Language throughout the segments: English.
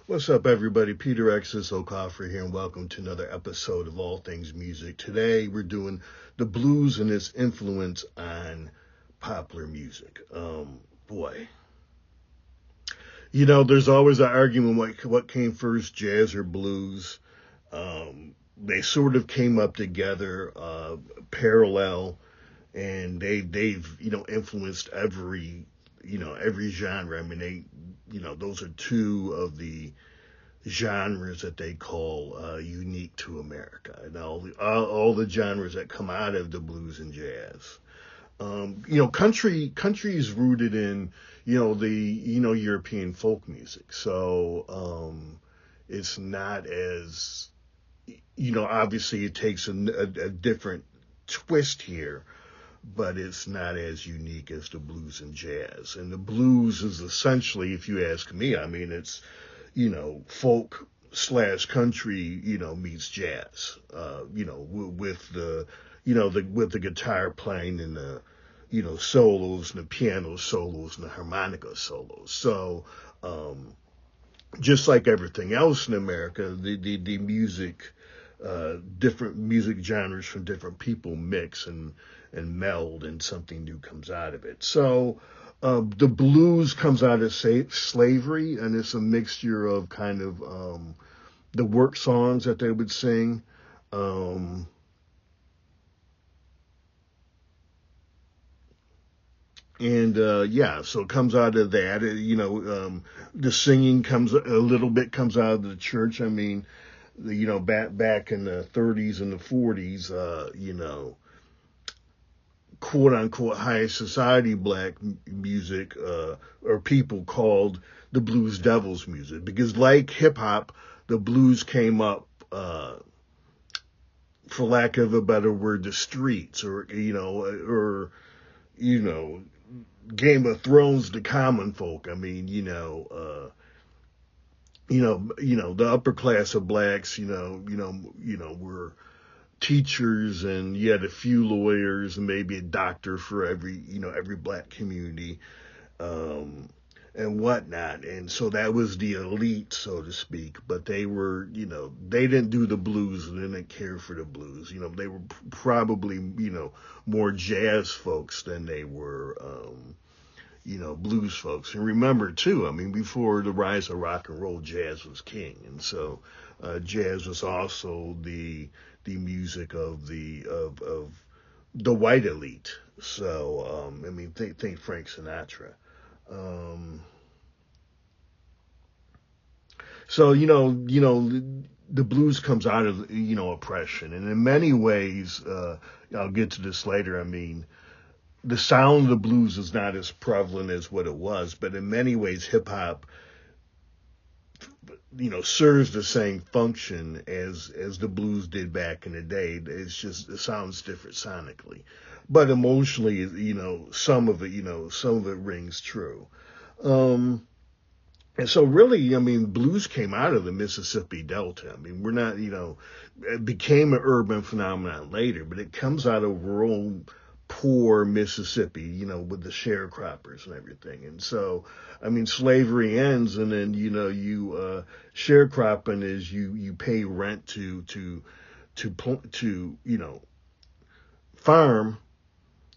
What's up, everybody? Peter X is Okafor here, and welcome to another episode of All Things Music. Today, we're doing the blues and its influence on popular music. Boy, there's always an argument what came first, jazz or blues. They sort of came up together, parallel, and they've influenced every genre. I mean, those are two of the genres that they call unique to America, and all the genres that come out of the blues and jazz. Country is rooted in the European folk music, so it's not as obviously it takes a different twist here, but it's not as unique as the blues and jazz. And the blues is essentially, if you ask me, I mean, it's folk slash country, meets jazz, with with the guitar playing and the, solos and the piano solos and the harmonica solos. So, just like everything else in America, the music, different music genres from different people mix and meld, and something new comes out of it. So, the blues comes out of slavery, and it's a mixture of kind of the work songs that they would sing. So it comes out of that. The singing comes a little bit comes out of the church. I mean, back in the 30s and the 40s, quote unquote high society black music, or people called the blues devil's music, because like hip hop, the blues came up, for lack of a better word, the streets, or Game of Thrones, the common folk. I mean, the upper class of blacks, were teachers, and you had a few lawyers and maybe a doctor for every black community, and whatnot. And so that was the elite, so to speak. But they were, they didn't do the blues, and they didn't care for the blues. They were probably, more jazz folks than they were, blues folks. And remember too, I mean, before the rise of rock and roll, jazz was king. And so, jazz was also the music of the white elite. So, I mean, think Frank Sinatra. So, the blues comes out of, oppression. And in many ways, I'll get to this later. I mean, the sound of the blues is not as prevalent as what it was, but in many ways, hip hop, serves the same function as the blues did back in the day. It's just, it sounds different sonically, but emotionally, some of it rings true. And so really, I mean, blues came out of the Mississippi Delta. I mean, we're not, it became an urban phenomenon later, but it comes out of rural, poor Mississippi, with the sharecroppers and everything. And so, I mean, slavery ends, and then, sharecropping is you pay rent to farm,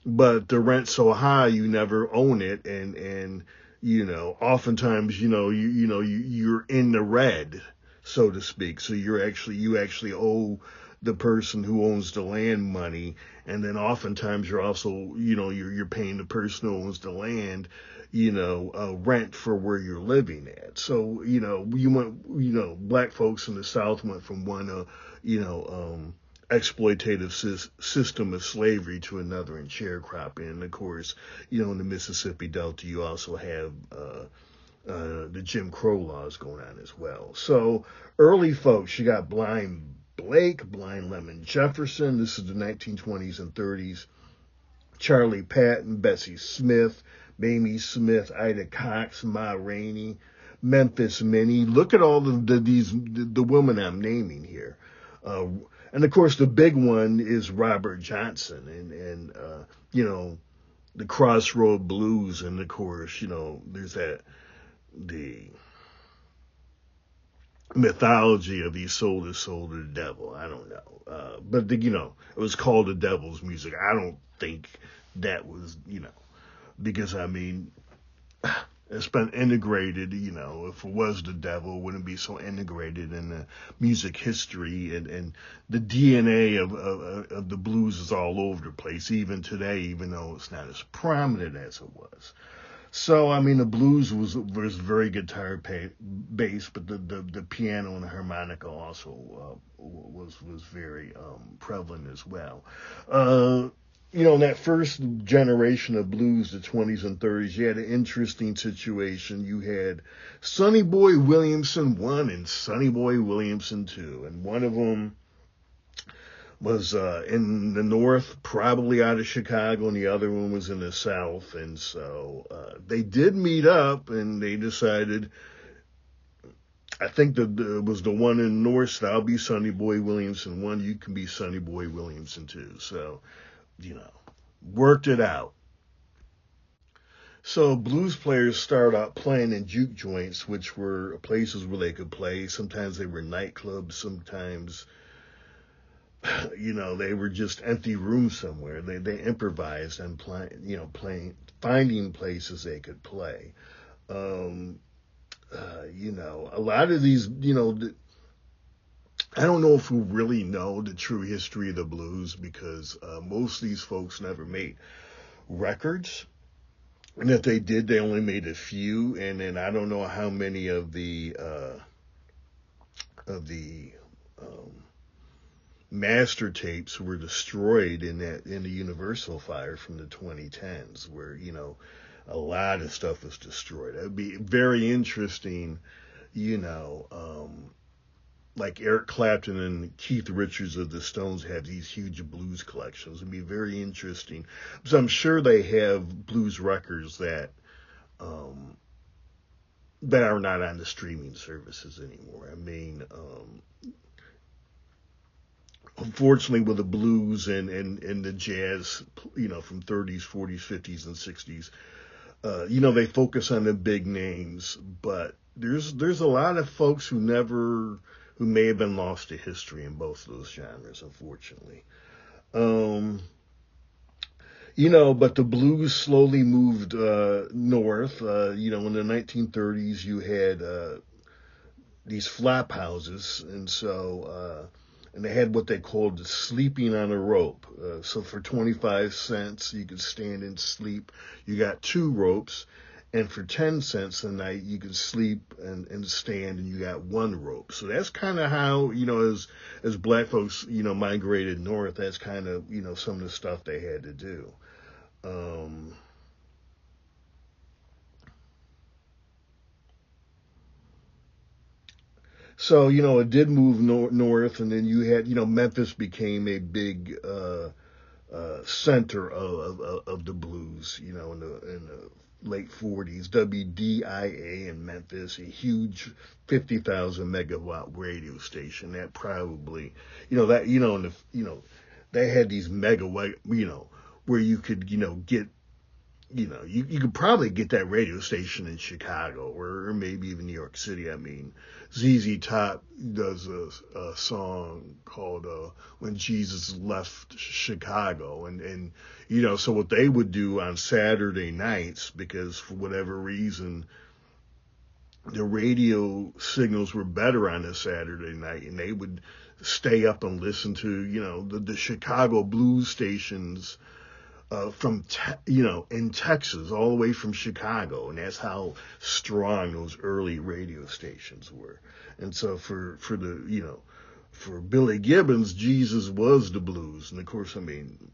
but the rent's so high you never own it, and oftentimes, you're in the red, so to speak. So you actually owe the person who owns the land money, and then oftentimes you're also, you're paying the person who owns the land, rent for where you're living at. So, black folks in the South went from one, exploitative system of slavery to another in sharecropping. And of course, in the Mississippi Delta, you also have the Jim Crow laws going on as well. So early folks, you got Blind Blake, Blind Lemon Jefferson. This is the 1920s and 30s. Charlie Patton, Bessie Smith, Mamie Smith, Ida Cox, Ma Rainey, Memphis Minnie. Look at all the women I'm naming here. And of course, the big one is Robert Johnson, and the Crossroad Blues, and of course, there's the mythology of he sold his soul to the devil. I don't know. But, it was called the devil's music. I don't think that was, because, I mean, it's been integrated, if it was the devil, it wouldn't be so integrated in the music history, and the DNA of the blues is all over the place, even today, even though it's not as prominent as it was. So, I mean, the blues was very guitar based, but the piano and the harmonica also was very prevalent as well. In that first generation of blues, the 20s and 30s, you had an interesting situation. You had Sonny Boy Williamson 1 and Sonny Boy Williamson 2, and one of them was in the north, probably out of Chicago, and the other one was in the south. And so they did meet up, and they decided, I think that it was the one in the north, so I'll be Sonny Boy Williamson 1, you can be Sonny Boy Williamson 2. So, worked it out. So blues players started out playing in juke joints, which were places where they could play. Sometimes they were nightclubs, sometimes they were just empty rooms somewhere. They improvised and finding places they could play. A lot of these, I don't know if we really know the true history of the blues, because most of these folks never made records. And if they did, they only made a few. And then I don't know how many of the master tapes were destroyed in the Universal fire from the 2010s, where a lot of stuff was destroyed. It would be very interesting, like Eric Clapton and Keith Richards of the Stones have these huge blues collections. It'd be very interesting, because I'm sure they have blues records that are not on the streaming services anymore. I mean, unfortunately, with the blues and the jazz, from 30s, 40s, 50s, and 60s, they focus on the big names, but there's a lot of folks who may have been lost to history in both of those genres, unfortunately. But the blues slowly moved north. In the 1930s, you had these flop houses, and so and they had what they called the sleeping on a rope. So for 25 cents, you could stand and sleep. You got 2 ropes. And for 10 cents a night, you could sleep and stand, and you got 1 rope. So that's kind of how, as black folks, migrated north, that's kind of, some of the stuff they had to do. So, it did move north, and then you had, Memphis became a big center of the blues, in the late 40s. WDIA in Memphis, a huge 50,000 megawatt radio station that probably, they had these megawatt, where you could, get, you could probably get that radio station in Chicago, or maybe even New York City. I mean, ZZ Top does a song called When Jesus Left Chicago. And so what they would do on Saturday nights, because for whatever reason, the radio signals were better on a Saturday night, and they would stay up and listen to, the Chicago blues stations in Texas, all the way from Chicago. And that's how strong those early radio stations were. And so for Billy Gibbons, Jesus was the blues. And of course, I mean,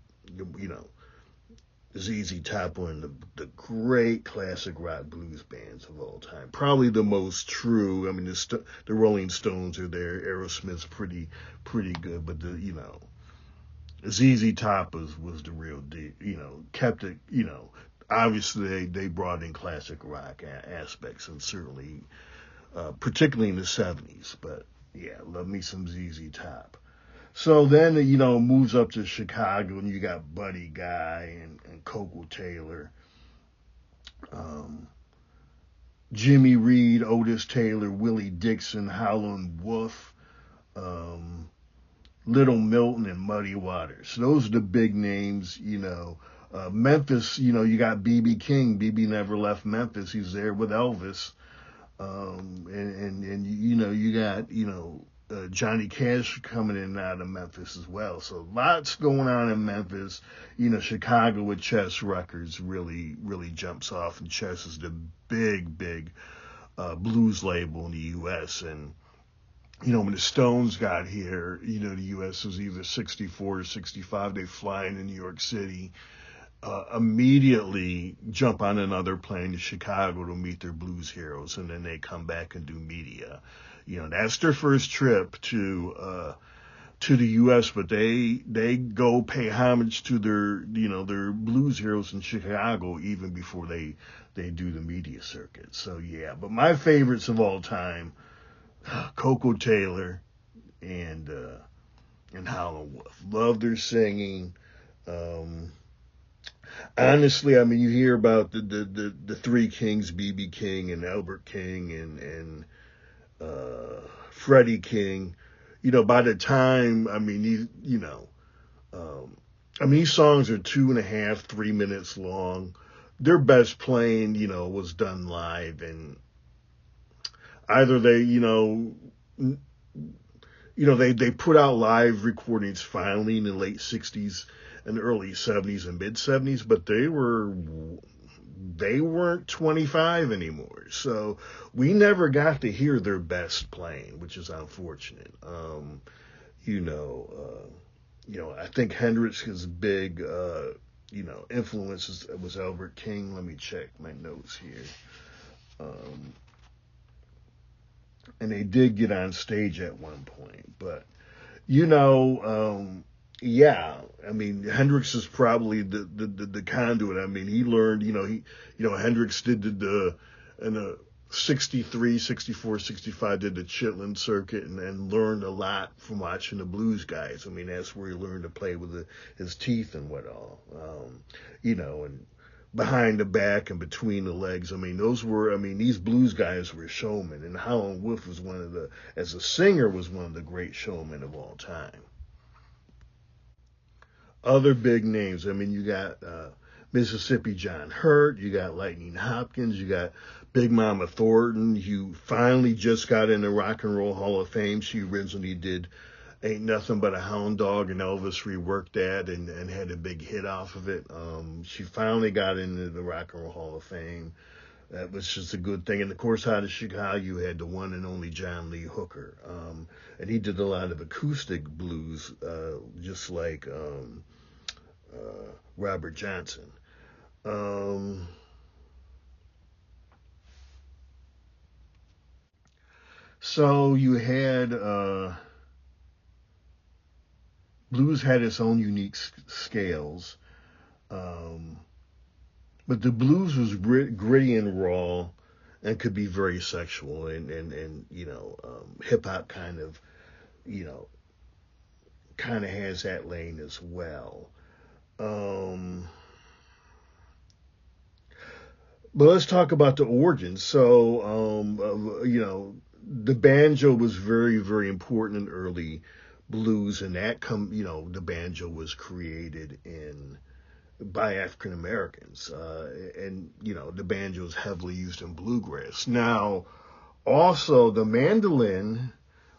ZZ Top, one of the great classic rock blues bands of all time. Probably the most true. I mean, the Rolling Stones are there. Aerosmith's pretty good, but ZZ Top was the real deal, kept it, obviously they brought in classic rock aspects, and certainly, particularly in the 70s, but yeah, love me some ZZ Top. So then, moves up to Chicago, and you got Buddy Guy and Coco Taylor. Jimmy Reed, Otis Taylor, Willie Dixon, Howlin' Wolf, um, Little Milton, and Muddy Waters. Those are the big names, you know. Memphis, you know, you got B.B. King. B.B. never left Memphis. He's there with Elvis. And you know, you got, you know, Johnny Cash coming in and out of Memphis as well. So lots going on in Memphis. You know, Chicago with Chess Records really jumps off, and Chess is the big blues label in the U.S. And you know, when the Stones got here, you know, the U.S. was either 64 or 65. They fly into New York City, immediately jump on another plane to Chicago to meet their blues heroes, and then they come back and do media. You know, that's their first trip to the U.S., but they go pay homage to their, you know, their blues heroes in Chicago even before they do the media circuit. So yeah, but my favorites of all time, Coco Taylor and Howlin' Wolf. Love their singing. Um, Honestly, I mean, you hear about the three kings, B.B. King and Albert King and Freddie King. You know, by the time, I mean, you know, I mean, these songs are 2.5, 3 minutes long. Their best playing, you know, was done live, and either they, they put out live recordings finally in the late 60s and early 70s and mid 70s, but they weren't 25 anymore. So we never got to hear their best playing, which is unfortunate. You know, I think Hendrix's big, influences was Albert King. Let me check my notes here. And they did get on stage at one point, but you know, yeah, I mean, Hendrix is probably the conduit. I mean, he learned, Hendrix did in the 63, 64, 65 did the Chitlin circuit and learned a lot from watching the blues guys. I mean, that's where he learned to play with his teeth and what all, and behind the back and between the legs. I mean, these blues guys were showmen, and Howlin' Wolf was as a singer, was one of the great showmen of all time. Other big names, I mean, you got Mississippi John Hurt, you got Lightning Hopkins, you got Big Mama Thornton, who finally just got in the Rock and Roll Hall of Fame. She originally did Ain't Nothing But a Hound Dog, and Elvis reworked that and had a big hit off of it. She finally got into the Rock and Roll Hall of Fame. That was just a good thing. And of course, out of Chicago, you had the one and only John Lee Hooker. And he did a lot of acoustic blues, just like Robert Johnson. So you had blues had its own unique scales, um, but the blues was gritty and raw, and could be very sexual, and hip hop you know kind of has that lane as well. Um, but let's talk about the origins. So the banjo was very important in early blues, and the banjo was created by African Americans, and the banjo is heavily used in bluegrass. Now, also the mandolin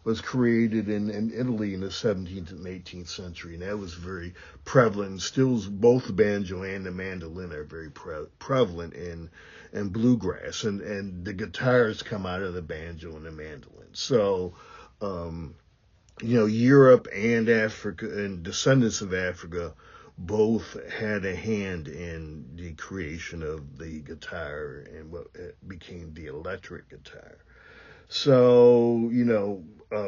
was created in Italy in the 17th and 18th century, and that was very prevalent. Still, both the banjo and the mandolin are very prevalent in bluegrass, and the guitars come out of the banjo and the mandolin. So, Europe and Africa and descendants of Africa both had a hand in the creation of the guitar and what became the electric guitar. So,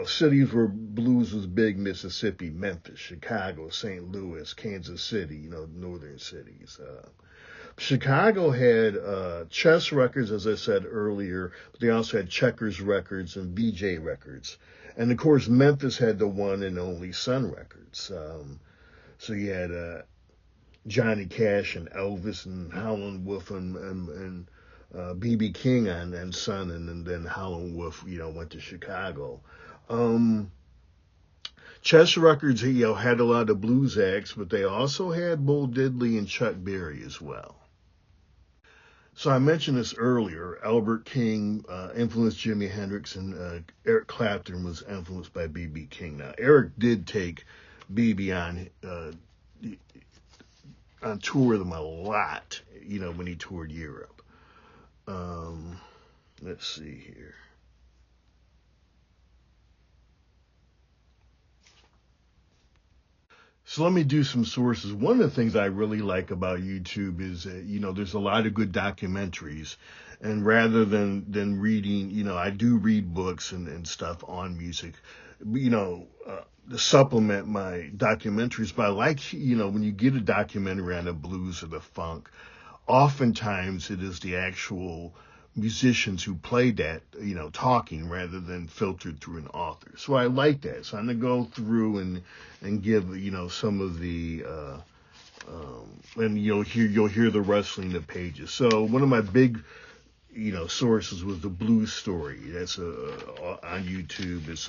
cities where blues was big: Mississippi, Memphis, Chicago, St. Louis, Kansas City, northern cities. Chicago had Chess Records, as I said earlier, but they also had Checkers Records and VJ Records. And of course, Memphis had the one and only Sun Records. So you had Johnny Cash and Elvis and Howlin' Wolf and B.B. King on Sun, and then Howlin' Wolf, went to Chicago. Um, Chess Records, had a lot of blues acts, but they also had Bo Diddley and Chuck Berry as well. So I mentioned this earlier. Albert King influenced Jimi Hendrix, and Eric Clapton was influenced by B.B. King. Now, Eric did take B.B. on tour with him a lot, when he toured Europe. Um, let's see here. So let me do some sources. One of the things I really like about YouTube is that, there's a lot of good documentaries. And rather than reading, I do read books and stuff on music, to supplement my documentaries. But I like, when you get a documentary on the blues or the funk, oftentimes it is the actual musicians who played that, talking rather than filtered through an author. So I like that. So I'm gonna go through and give, some of the and you'll hear the rustling of pages. So one of my big, sources was the Blues Story. That's on YouTube. It's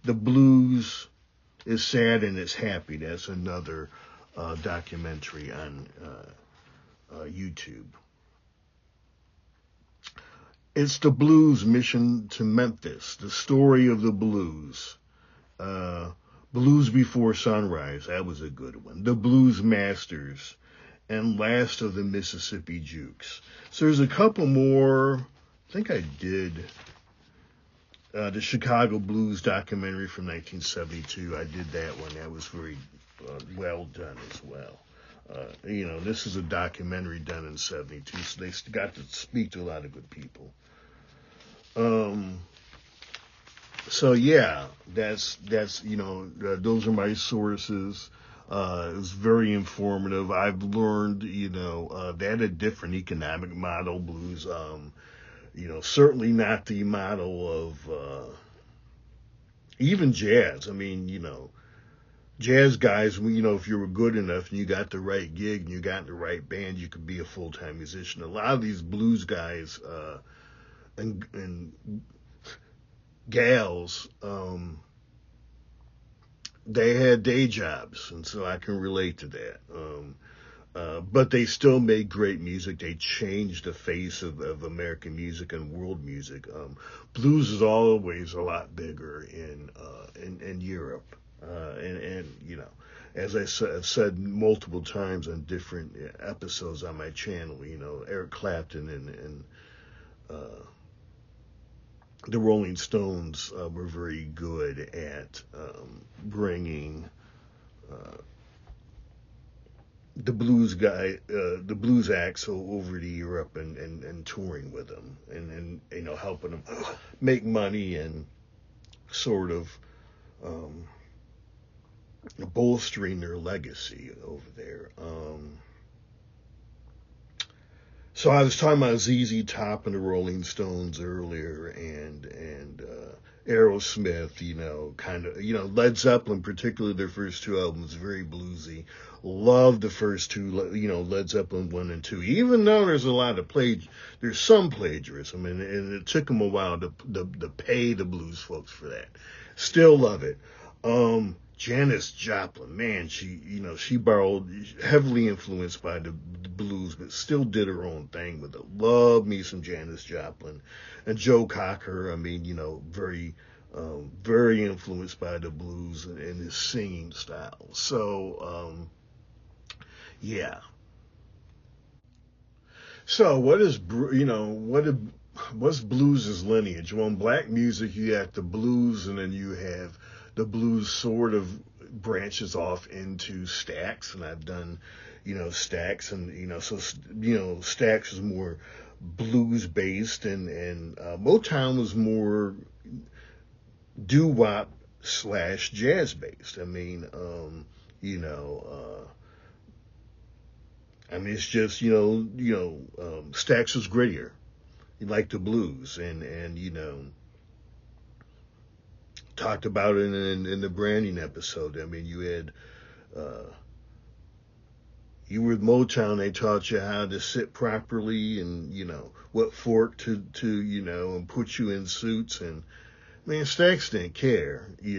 the blues is sad and it's happy. That's another documentary on YouTube. It's the blues mission to Memphis, the story of the blues. Blues Before Sunrise, that was a good one. The Blues Masters, and Last of the Mississippi Jukes. So there's a couple more. I think I did the Chicago Blues documentary from 1972. I did that one. That was very well done as well. This is a documentary done in 72, so they got to speak to a lot of good people. So yeah, that's those are my sources. It was very informative. I've learned, they had a different economic model, blues. Certainly not the model of even jazz. I mean, jazz guys, if you were good enough and you got the right gig and you got in the right band, you could be a full-time musician. A lot of these blues guys and gals, they had day jobs, and so I can relate to that. But they still made great music. They changed the face of American music and world music. Blues is always a lot bigger in Europe, and as I've said multiple times on different episodes on my channel, Eric Clapton and the Rolling Stones were very good at bringing the blues acts over to Europe and touring with them and helping them make money and sort of bolstering their legacy over there. So I was talking about ZZ Top and the Rolling Stones earlier, and Aerosmith, kind of, Led Zeppelin, particularly their first two albums, very bluesy. Love the first two, Led Zeppelin 1 and 2, even though there's some plagiarism, and it took them a while to pay the blues folks for that. Still love it. Janis Joplin, man, she borrowed, heavily influenced by the blues, but still did her own thing with it. Love me some Janis Joplin. And Joe Cocker, very, very influenced by the blues and his singing style. So, yeah. So what's blues' lineage? Well, in black music, you have the blues, and then you have the blues sort of branches off into Stax, and I've done, Stax, and, Stax is more blues based, and Motown was more doo-wop / jazz based. It's just, Stax was grittier. You like the blues, and talked about it in the branding episode. You had You were with Motown, they taught you how to sit properly and, what fork and put you in suits. And man, Stax didn't care, they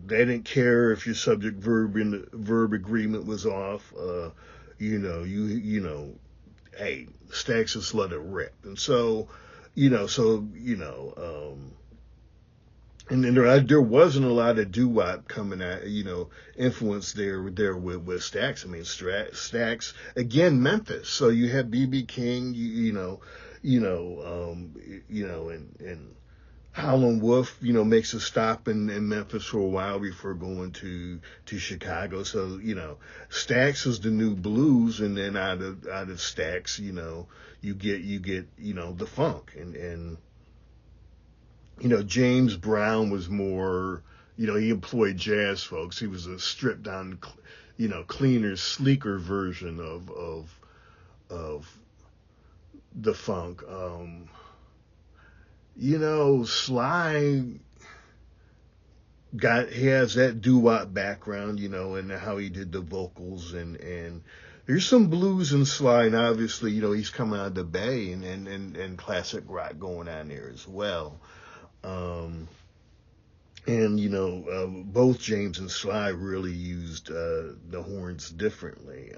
didn't care if your subject verb agreement was off. Hey, Stax just let it rip. And so, you know, so, you know, and then there wasn't a lot of doo wop coming out, influence there with Stax. I mean, Stax again, Memphis. So you had BB King, and Howlin' Wolf, makes a stop in Memphis for a while before going to Chicago. So Stax is the new blues, and then out of Stax, you get the funk, and James Brown was more, he employed jazz folks. He was a stripped down, cleaner, sleeker version of the funk. Sly he has that doo wop background, and how he did the vocals, and there's some blues in Sly, and obviously, he's coming out of the Bay, and classic rock going on there as well. Um, and both James and Sly really used the horns differently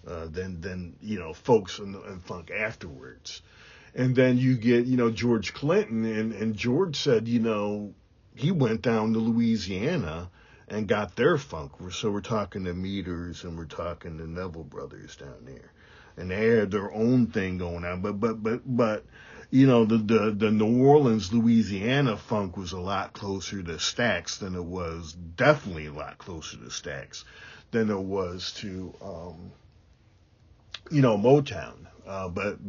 than folks and funk afterwards. And then you get, George Clinton, and George said, he went down to Louisiana and got their funk. So we're talking the Meters, and we're talking the Neville Brothers down there, and they had their own thing going on. But the New Orleans, Louisiana funk was a lot closer to Stax than it was, definitely a lot closer to Stax than it was to Motown. But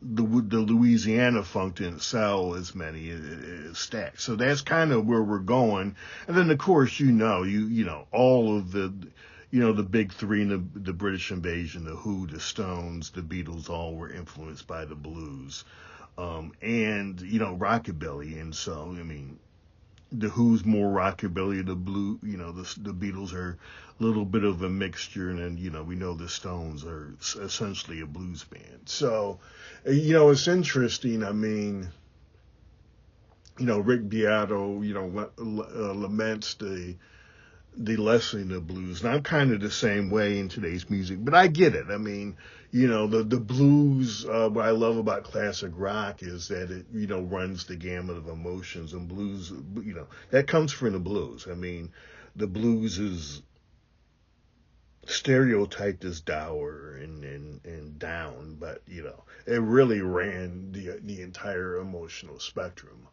the Louisiana funk didn't sell as many as Stax. So that's kind of where we're going. And then of course all of the big three in the British invasion, the Who, the Stones, the Beatles, all were influenced by the blues, and rockabilly. And so I mean, the Who's more rockabilly, the Beatles are a little bit of a mixture, and then we know the Stones are essentially a blues band. So it's interesting. I mean, Rick Beato laments the lessening of blues, and I'm kind of the same way in today's music, but I get it. I mean, the blues, what I love about classic rock is that it, runs the gamut of emotions, and blues, that comes from the blues. I mean, the blues is stereotyped as dour and down, but, it really ran the entire emotional spectrum.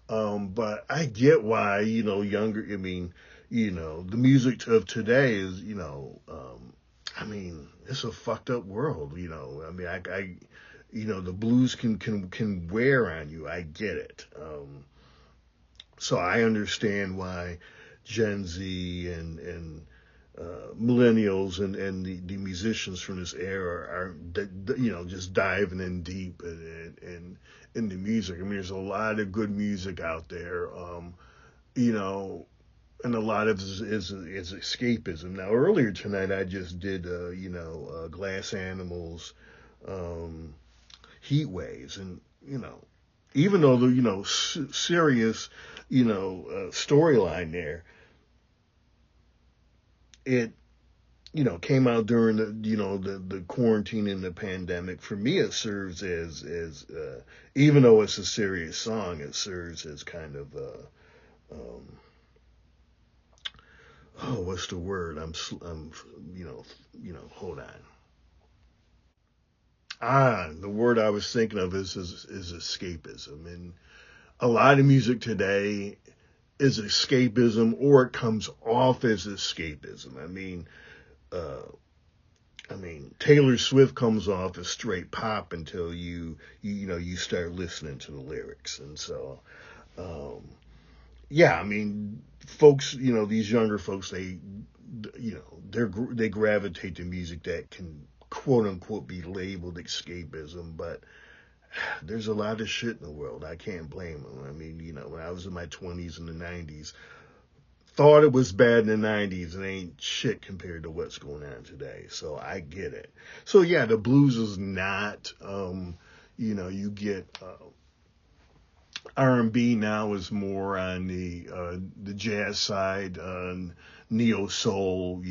But I get why, younger, I mean, the music of today is, I mean, it's a fucked up world, I mean, the blues can wear on you. I get it. So I understand why Gen Z and millennials and the musicians from this era are just diving in deep in the music. I mean, there's a lot of good music out there, and a lot of it is escapism. Now, earlier tonight, I just did, Glass Animals, Heat Waves, and, even though the, serious, storyline there, it, came out during the quarantine and the pandemic. For me, it serves as even though it's a serious song, it serves as kind of, what's the word? Hold on. The word I was thinking of is escapism. And a lot of music today is escapism, or it comes off as escapism. I mean, Taylor Swift comes off as straight pop until you start listening to the lyrics. And so, yeah, I mean, folks, these younger folks, they gravitate to music that can quote unquote be labeled escapism, but there's a lot of shit in the world. I can't blame them. I mean, when I was in my 20s in the 90s, thought it was bad in the 90s, it ain't shit compared to what's going on today. So I get it. So yeah, the blues is not, you get R&B now is more on the jazz side, neo soul.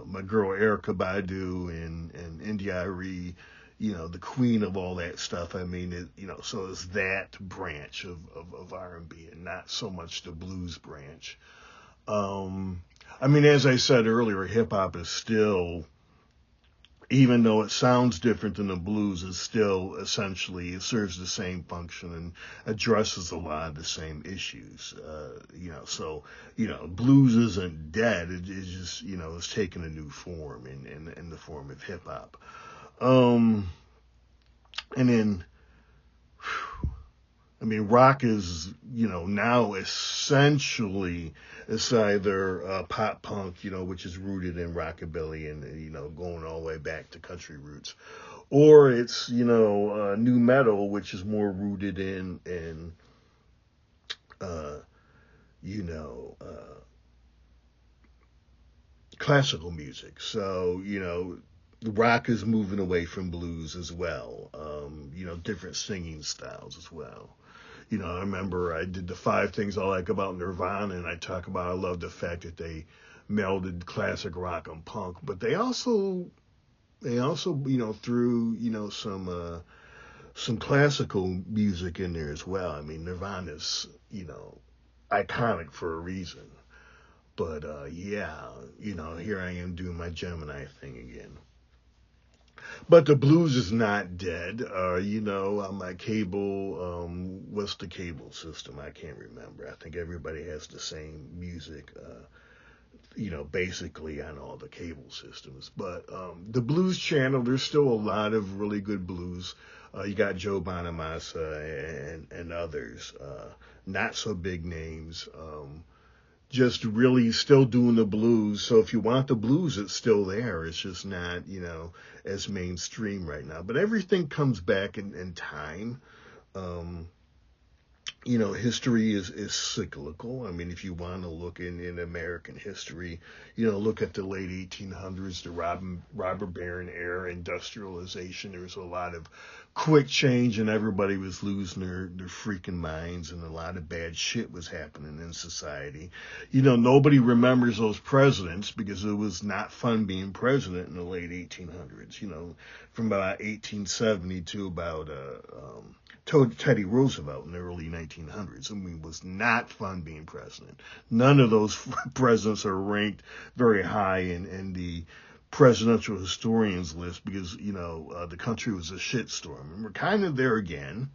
My girl Erica Badu and India.Arie, the queen of all that stuff. I mean, so it's that branch of R&B and not so much the blues branch. I mean, as I said earlier, hip hop is still, even though it sounds different than the blues, it's still essentially, it serves the same function and addresses a lot of the same issues. Blues isn't dead. It's just, it's taken a new form in the form of hip hop. And then, I mean, rock is, now essentially it's either pop punk, which is rooted in rockabilly and, going all the way back to country roots, or it's, new metal, which is more rooted in classical music. So, rock is moving away from blues as well, different singing styles as well. I remember I did the 5 things I like about Nirvana, and I love the fact that they melded classic rock and punk, but they also threw, some classical music in there as well. I mean, Nirvana's, iconic for a reason. But, here I am doing my Gemini thing again. But the blues is not dead. On my cable, what's the cable system? I can't remember. I think everybody has the same music, basically on all the cable systems. But the blues channel, there's still a lot of really good blues. You got Joe Bonamassa and others, not so big names. Just really still doing the blues. So if you want the blues, it's still there. It's just not, as mainstream right now. But everything comes back in time. History is cyclical. I mean, if you want to look in American history, look at the late 1800s, the robber baron era, industrialization. There was a lot of quick change and everybody was losing their freaking minds and a lot of bad shit was happening in society. Nobody remembers those presidents because it was not fun being president in the late 1800s, from about 1870 to about Teddy Roosevelt in the early 1900s. I mean, it was not fun being president. None of those presidents are ranked very high in the presidential historians list because, the country was a shitstorm. And we're kind of there again.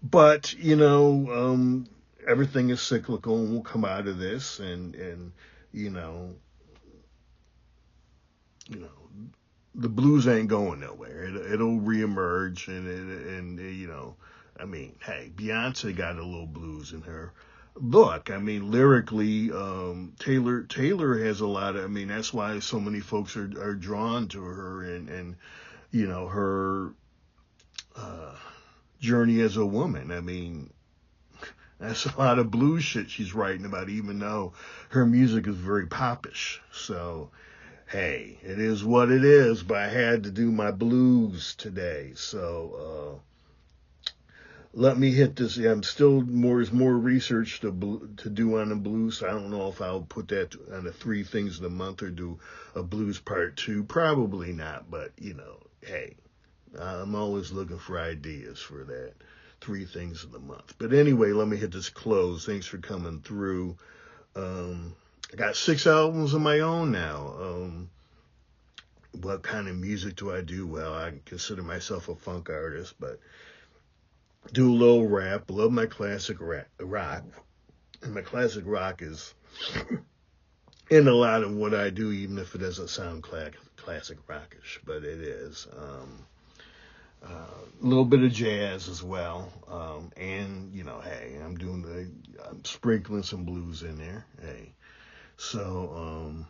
But, everything is cyclical and we'll come out of this and the blues ain't going nowhere. It'll reemerge and I mean, hey, Beyonce got a little blues in her. Look, I mean, lyrically, Taylor has a lot of, I mean, that's why so many folks are drawn to her and her journey as a woman. I mean, that's a lot of blues shit she's writing about, even though her music is very popish. So, hey, it is what it is, but I had to do my blues today. So, let me hit this. Yeah, I'm still more research to do on the blues. So I don't know if I'll put that on the 3 things of the month or do a blues part 2. Probably not, but hey, I'm always looking for ideas for that 3 things of the month. But anyway, let me hit this close. Thanks for coming through. I got 6 albums of my own now. What kind of music do I do? Well, I consider myself a funk artist, but do a little rap. Love my classic rock. And my classic rock is in a lot of what I do, even if it doesn't sound classic rockish, but it is. A little bit of jazz as well. And, hey, I'm sprinkling some blues in there. Hey. So,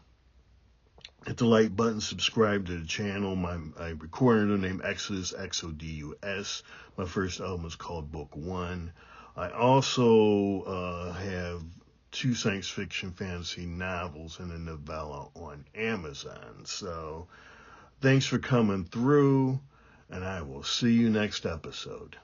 hit the like button, subscribe to the channel. I recorded under the name Exodus, Xodus. My first album is called Book 1. I also have two science fiction fantasy novels and a novella on Amazon. So thanks for coming through, and I will see you next episode.